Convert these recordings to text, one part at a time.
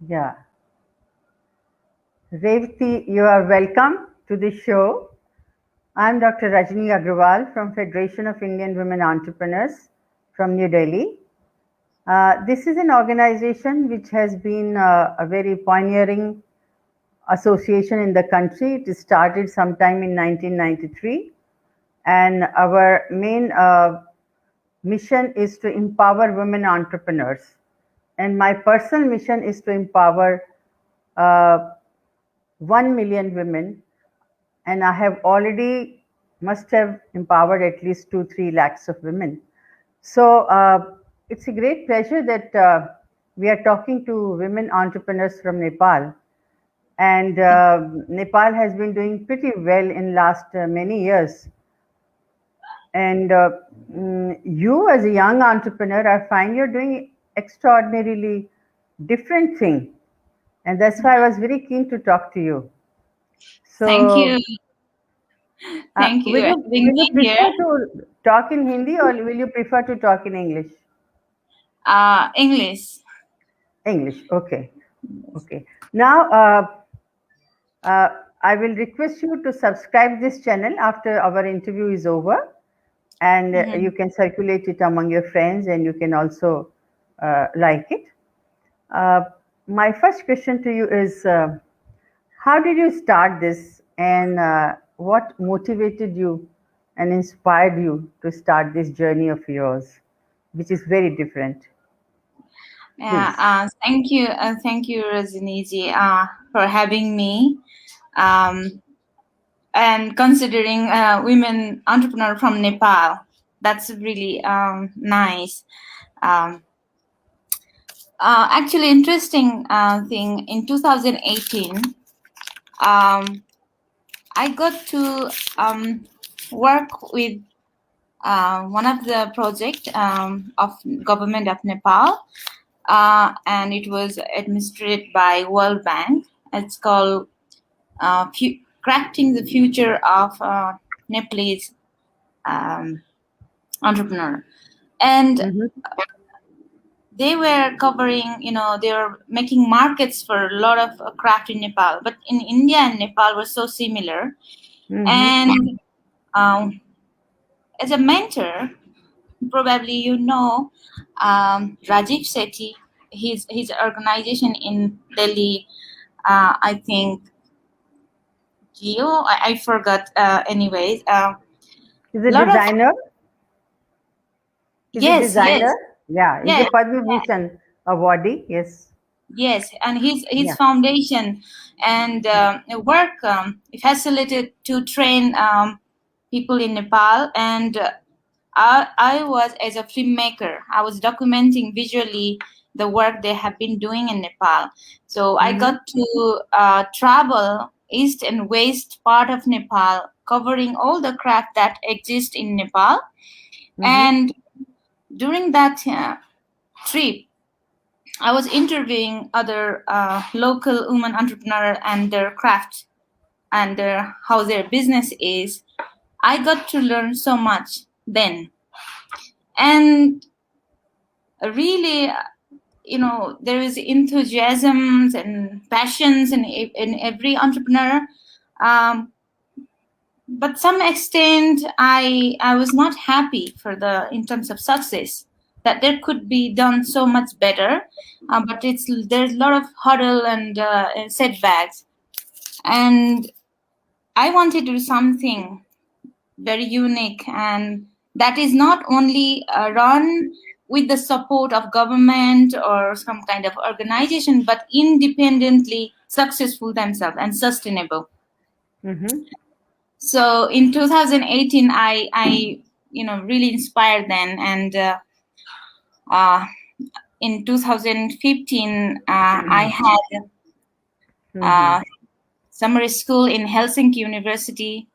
Yeah. Rewati, you are welcome to the show. I'm Dr. Rajni Agrawal from Federation of Indian Women Entrepreneurs from New Delhi. This is an organization which has been a very pioneering association in the country. It started sometime in 1993, and our main mission is to empower women entrepreneurs. And my personal mission is to empower uh, 1 million women, and I have already must have empowered at least 2-3 lakhs of women. So it's a great pleasure that we are talking to women entrepreneurs from Nepal, and Nepal has been doing pretty well in last many years. And you, as a young entrepreneur, I find you're doing extraordinarily different thing, and that's why I was very keen to talk to you. Thank you. So, Thank you for will having you me prefer here. to talk in Hindi or will you prefer to talk in English? English. English, okay. Okay. Now, I will request you to subscribe this channel after our interview is over, and you can circulate it among your friends, and you can also like it. Uh, my first question to you is, how did you start this, and what motivated you and inspired you to start this journey of yours, which is very different? Please. Thank you, Rajniji, for having me. And considering women entrepreneur from Nepal, that's really nice. Actually, interesting thing. In 2018, I got to work with one of the project of government of Nepal, and it was administered by World Bank. It's called Crafting the Future of Nepalese Entrepreneur. And they were covering, they were making markets for a lot of craft in Nepal. But in India and Nepal were so similar. And as a mentor, probably Rajiv Sethi, his organization in Delhi, I think Geo, I forgot. Anyways, is a designer. Yes, designer. Yeah, he's a Padma Bhushan awardee. Yes. Yes, and his foundation and work facilitated to train people in Nepal, and I was, as a filmmaker, I was documenting visually the work they have been doing in Nepal. So I got to travel east and west part of Nepal, covering all the craft that exist in Nepal. And during that trip, I was interviewing other local women entrepreneurs and their craft and how their business is. I got to learn so much then. And really, there is enthusiasm and passions in every entrepreneur. But some extent, I was not happy in terms of success, that there could be done so much better. But there's a lot of hurdle and setbacks. And I wanted to do something very unique, and that is not only run with the support of government or some kind of organization, but independently successful themselves and sustainable. So in 2018, I really inspired then, and in 2015, I had summer school in Helsinki University,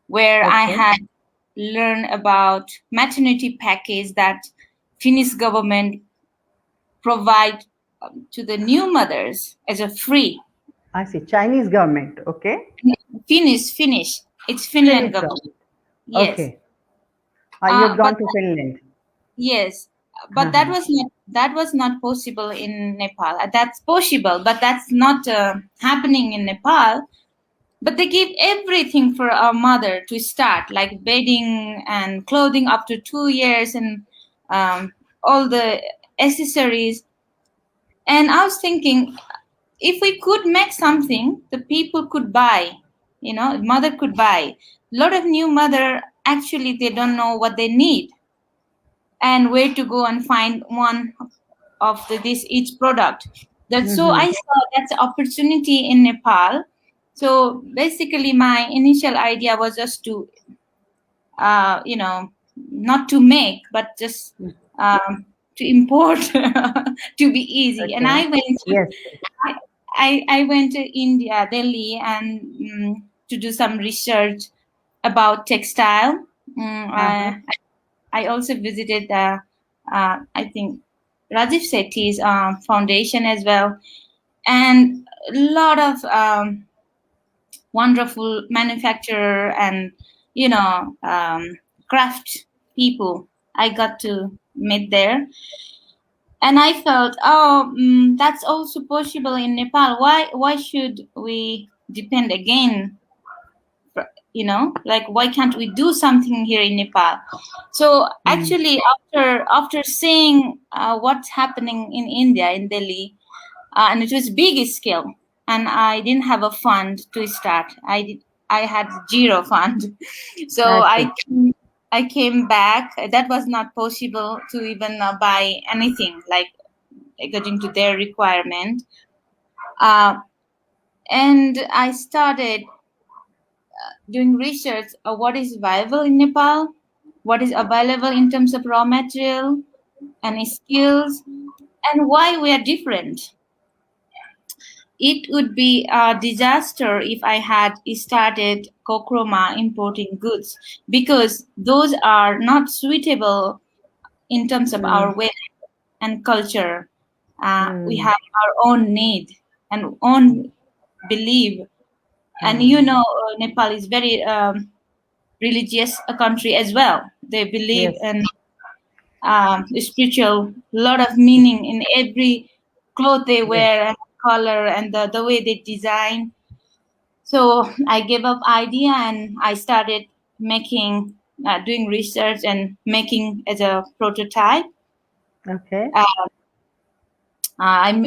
where I had learn about maternity package that Finnish government provide to the new mothers as a free. I see. Chinese government. Okay. Finnish. It's Finland Finnish government. government. Yes. Okay. You had gone But to Finland. yes, but Uh-huh. that was not possible in Nepal. That's possible, but that's not happening in Nepal. But they give everything for a mother to start, like bedding and clothing up to 2 years and all the accessories. And I was thinking, if we could make something, the people could buy, mother could buy. A lot of new mother actually they don't know what they need and where to go and find one of this each product. So Mm-hmm. I saw that's an opportunity in Nepal. So basically, my initial idea was just to, not to make, but just to import to be easy. And Okay. Yes. I went to India, Delhi, and to do some research about textile. Uh-huh. I also visited I think Rajiv Sethi's foundation as well, and a lot of wonderful manufacturer and craft people I got to meet there, and I felt, that's also possible in Nepal. Why should we depend again? Like why can't we do something here in Nepal? So Mm. actually, after seeing what's happening in India, in Delhi, and it was big scale, and I didn't have a fund to start. I had zero fund. So I see. I came back. That was not possible to even buy anything like according to their requirement. uh, and I started doing research of what is viable in Nepal, what is available in terms of raw material and skills, and why we are different. It would be a disaster if I had started Kokroma importing goods, because those are not suitable in terms of Mm. our weather and culture. We Mm. have our own need and own belief. And Mm. Nepal is very religious country as well. They believe Yes. in spiritual, lot of meaning in every cloth they Yes. wear and color and the way they design. So I gave up idea and I started making, doing research and making as a prototype. Okay. Uh, I'm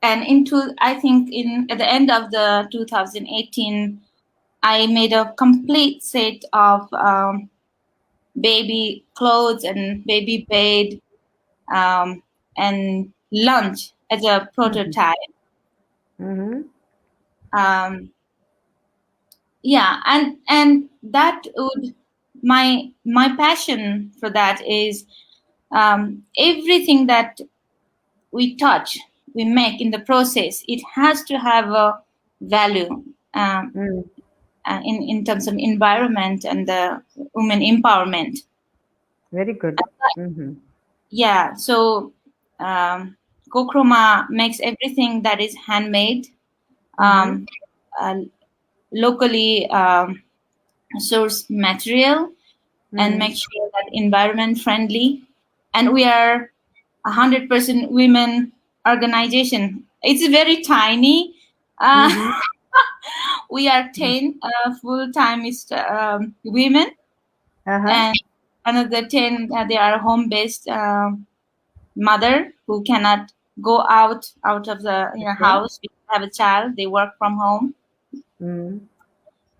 and into I think in at the end of the 2018, I made a complete set of baby clothes and baby bed, and lunch as a Mm-hmm. prototype. Mm-hmm. Um, yeah, and that would my passion for that is, everything that we touch, we make in the process, it has to have a value, um, Mm. in terms of environment and the women empowerment. Very good. Mm-hmm. Yeah, so Kokroma makes everything that is handmade, Mm-hmm. um, uh, locally sourced material, and Mm-hmm. make sure that environment friendly. And we are 100% women organization. It's very tiny. Uh, Mm-hmm. we are 10 full-time women, Uh-huh. and another 10 they are home-based mother who cannot go out of the Okay. house because they have a child. They work from home. Mm.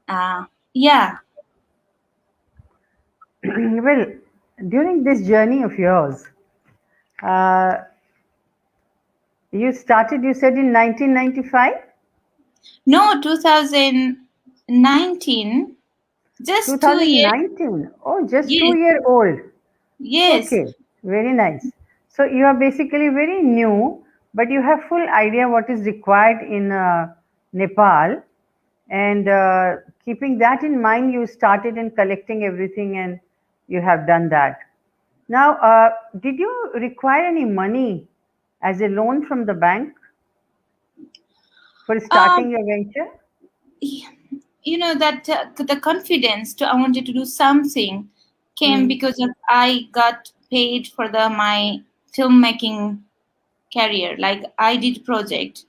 Uh, yeah. Well, during this journey of yours, uh, you started, you said, in 1995? No, 2019. Just 2 years. 2019. Oh, just Yes. 2 year old. Yes. Okay, very nice. So you are basically very new, but you have full idea what is required in Nepal, and keeping that in mind, you started in collecting everything and you have done that. Now, did you require any money as a loan from the bank for Um, starting your venture? that the confidence to I wanted to do something came Hmm. because of I got paid for the my filmmaking career. Like I did project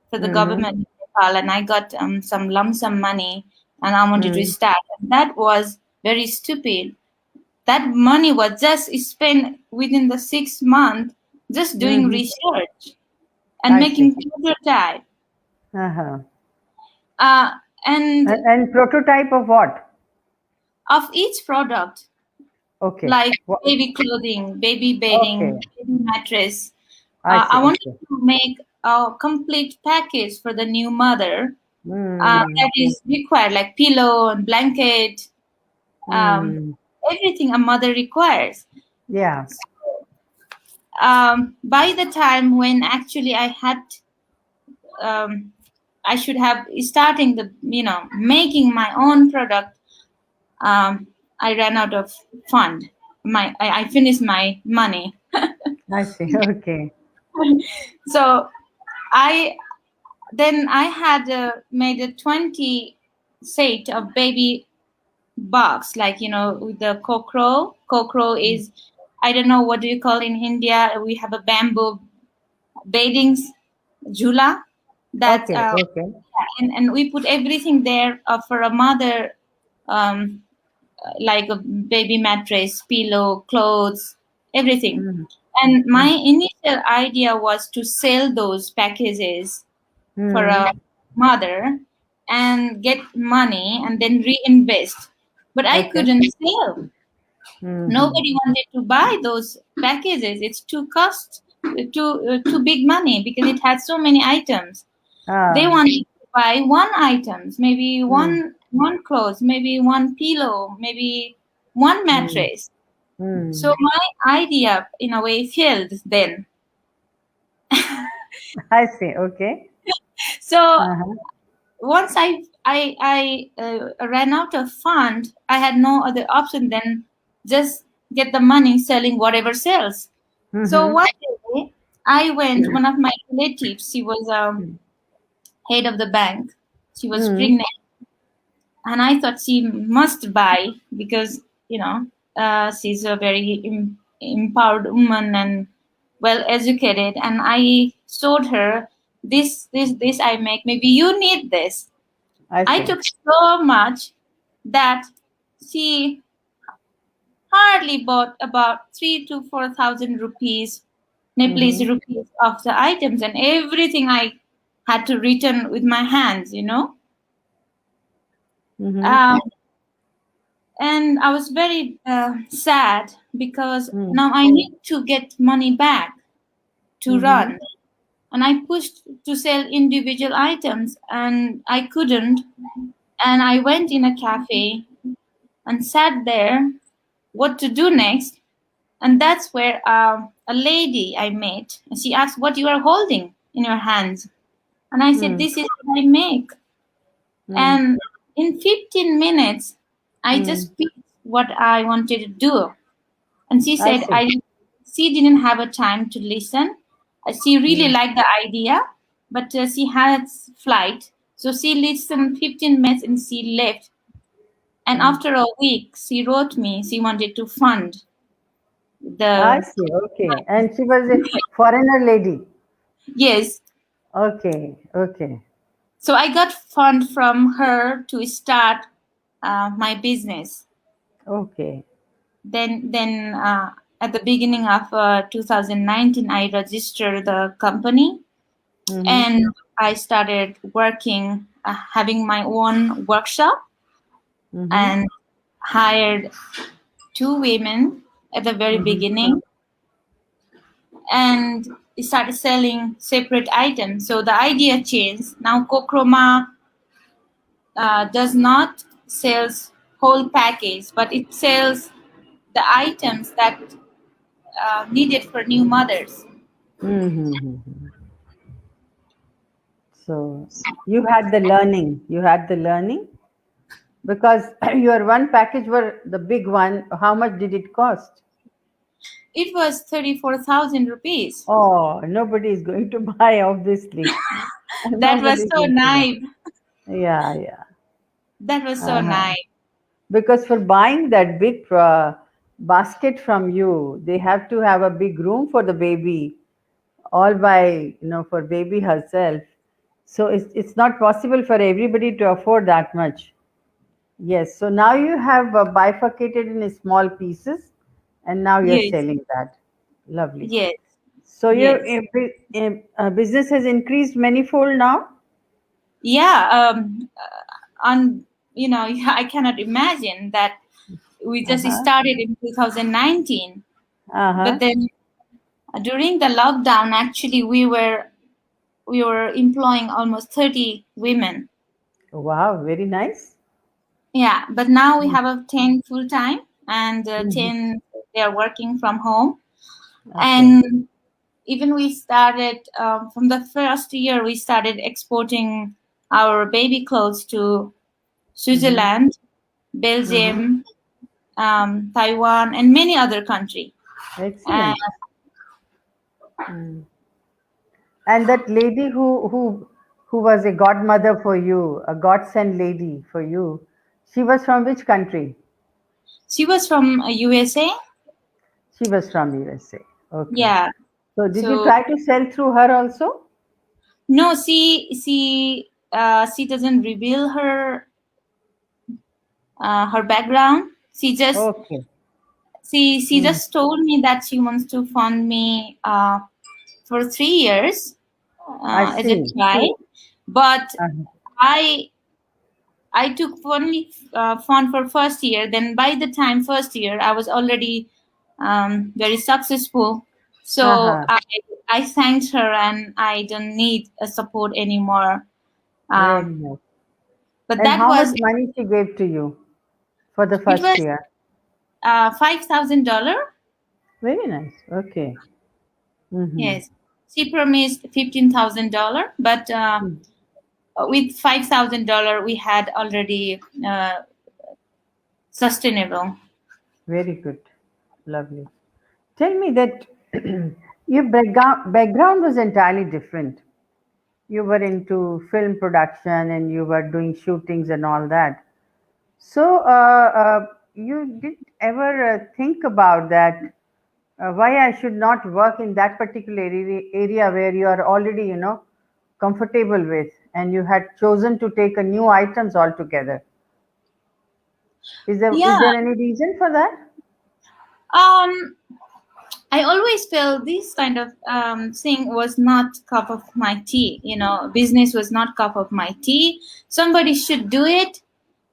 for the Mm-hmm. government in Nepal, and I got some lump sum money, and I wanted to Mm. start. And that was very stupid. That money was just spent within the 6 months just doing Mm-hmm. research and I see. making prototype. Uh-huh. Uh, and And prototype of what? of each product, Okay. like What? baby clothing, baby Okay. bedding, baby mattress. I see. I wanted Okay. to make a complete package for the new mother Mm. that is required, like pillow and blanket, um, Mm. everything a mother requires. Yeah. By the time when actually um, I should have starting the making my own product, I ran out of fund. I finished my money. I see. Okay. So I I had made a 20 set of baby box, like with the kokro. Kokro is, I don't know what do you call in India. We have a bamboo bathing jula that Okay. Okay. and we put everything there for a mother, um, like a baby mattress, pillow, clothes, everything. Mm. And my Mm. initial idea was to sell those packages for Mm. a mother and get money and then reinvest. But I Okay. couldn't sell. Mm-hmm. Nobody wanted to buy those packages. It's too big money because it had so many items. They Ah. wanted to buy one items, maybe Mm. one clothes, maybe one pillow, maybe one Mm. mattress. So Mm. my idea in a way failed then. I see. Okay. So Uh-huh. once I ran out of fund, I had no other option than just get the money selling whatever sells. So Mm-hmm. one day I went, one of my relatives, she was head of the bank. She was Mm. pregnant, and I thought she must buy because she's a very empowered woman and well educated. And I showed her this I make. Maybe you need this. I I see. took so much that she hardly bought about 3 to 4 thousand rupees, Nepalese Mm-hmm. rupees of the items, and everything I had to return with my hands. Mm-hmm. Um, and I was very sad because Mm. now I need to get money back to Mm-hmm. run. And I pushed to sell individual items, and I couldn't. And I went in a cafe and sat there, what to do next. And that's where a lady I met, and she asked, "What you are holding in your hands?" And I said, Mm. "This is what I make." Mm. And in 15 minutes, I Mm. just picked what I wanted to do. And she I said, see. she didn't have a time to listen. She really Mm. liked the idea, but she had flight. So she listened 15 minutes and she left. And Mm. after a week, she wrote me. She wanted to fund I the. see. Okay. And she was a foreigner lady. Yes. Okay. Okay. So I got fund from her to start my business. Okay. Then at the beginning of 2019, I registered the company, Mm-hmm. and I started working, having my own workshop, Mm-hmm. and hired two women at the very Mm-hmm. beginning, and started selling separate items. So the idea changed. Now Kokroma does not sells whole package, but it sells the items that needed for new mothers. Mm-hmm. So you had the learning. You had the learning. Because your one package were the big one. How much did it cost? It was 34,000 rupees. Oh, nobody is going to buy, obviously. That was Nobody is so going to buy. nice. Yeah, yeah. That was so Uh-huh. nice. Because for buying that big basket from you, they have to have a big room for the baby, all by, for baby herself. So it's not possible for everybody to afford that much. Yes. So now you have bifurcated in small pieces, and now you're Yes, selling that. Lovely. yes, So your yes. business has increased manifold now. Yeah. On I cannot imagine that we Uh just huh. started in 2019, Uh but huh. then during the lockdown, actually, we were employing almost 30 women. Wow. Very nice. Yeah, but now we have a 10 full time, and Mm-hmm. 10 they are working from home. Okay. And even we started from the first year, we started exporting our baby clothes to Mm-hmm. Switzerland, Mm-hmm. Belgium, Taiwan, and many other countries. And Excellent. Mm. And that lady who was a godmother for you, a godsend lady for you, she was from which country? she was from USA. She was from USA. Okay. Yeah. So did you So try to sell through her also? no, she doesn't reveal her background. Okay. She Mm. just told me that she wants to fund me for 3 years I as a see. try, but Uh-huh. I I took only fund for first year. Then by the time first year, I was already very successful. So Uh-huh. I thanked her, and I don't need a support anymore. Very Um, nice. but And that how much was money she gave to you for the it first was year? $5,000. Very nice. Okay. Mm-hmm. Yes, she promised $15,000, but with $5,000 we had already sustainable. Very good. Lovely. Tell me that your background was entirely different. You were into film production and you were doing shootings and all that. So, you didn't ever think about that, why I should not work in that particular area where you are already, comfortable with, and you had chosen to take a new items altogether. Is Yeah. there any reason for that? Um, I always felt this kind of thing was not cup of my tea. Business was not cup of my tea. Somebody should do it,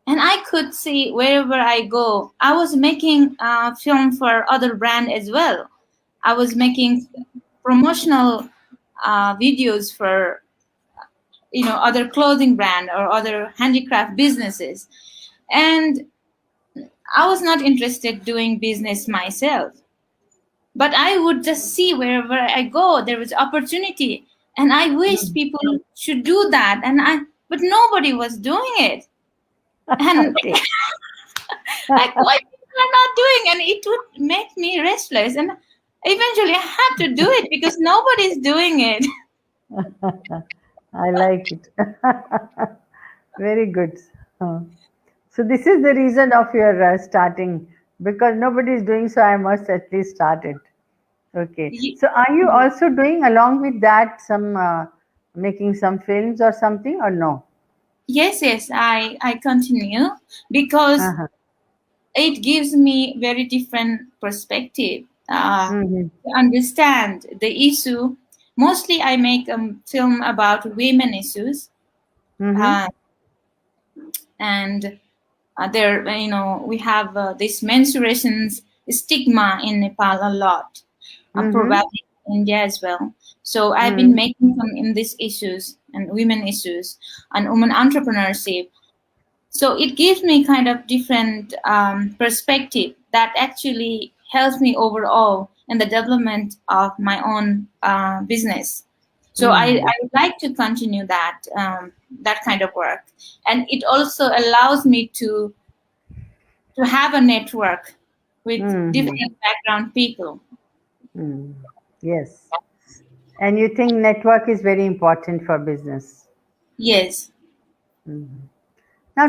and I could see wherever I go. I was making film for other brand as well. I was making promotional videos for other clothing brand or other handicraft businesses, and I was not interested doing business myself. But I would just see wherever I go there was opportunity, and I wish Mhm. people should do that. But nobody was doing it, and Okay. like why people are not doing, and it would make me restless. And eventually, I had to do it because nobody's doing it. I like it. Very good. Uh, So this is the reason of your starting, because nobody is doing, so I must at least start it. Okay. Ye- So are you ye- also doing along with that some making some films or something, or no? yes, yes, I continue because Uh-huh. it gives me very different perspective Mm-hmm. to understand the issue. Mostly, I make a film about women issues, Mm-hmm. uh, and there, we have this menstruation stigma in Nepal a lot, Mm-hmm. probably in India as well. So I've been Mm-hmm. making some in these issues and women issues and women entrepreneurship. So it gives me kind of different perspective that actually helps me overall in the development of my own business. So I would like to continue that kind of work, and it also allows me to have a network with different background people. Yes. And you think network is very important for business? Yes. Now